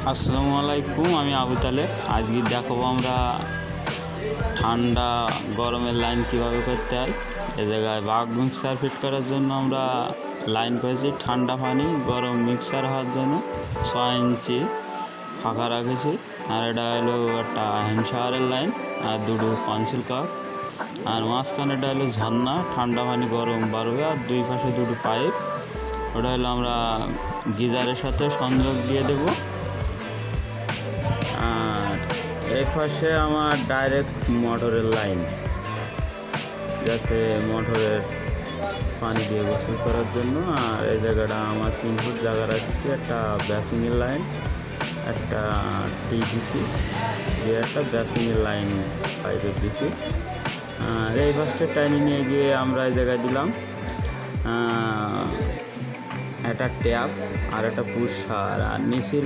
আসসালামু আলাইকুম, আমি আবু তালেব। আজকে দেখাবো আমরা ঠান্ডা গরমের লাইন কিভাবে করতে হয়। এ জায়গায় বাঘ মিক্সার ফিট করার জন্য আমরা লাইন করেছি। ঠান্ডা পানি গরম মিক্সার হওয়ার জন্য 6 ইঞ্চি ফাঁকা রাখেছি। আর এটা হলো একটা হ্যান্ড শাওয়ারের লাইন আর দুটো কনসিল কাপ। আর মাঝখানে এটা হলো ঝর্ণা, ঠান্ডা পানি গরম বাড়বে। আর দুই পাশে দুটো পাইপ, ওটা হলো আমরা গিজারের সাথে সংযোগ দিয়ে দেব। আর এই পাশে আমার ডাইরেক্ট মোটরের লাইন, যাতে মোটরের পানি দিয়ে গোসল করার জন্য। আর এই জায়গাটা আমার 3 ফুট জায়গা রাখছি। একটা বেসিনের লাইন, একটা টিভিসি দিয়ে একটা বেসিনের লাইন পাইপের দিছি। আর এই পাশটা টাইনে নিয়ে গিয়ে আমরা এই জায়গায় দিলাম একটা ট্যাপ আর একটা পুশ আর নিচের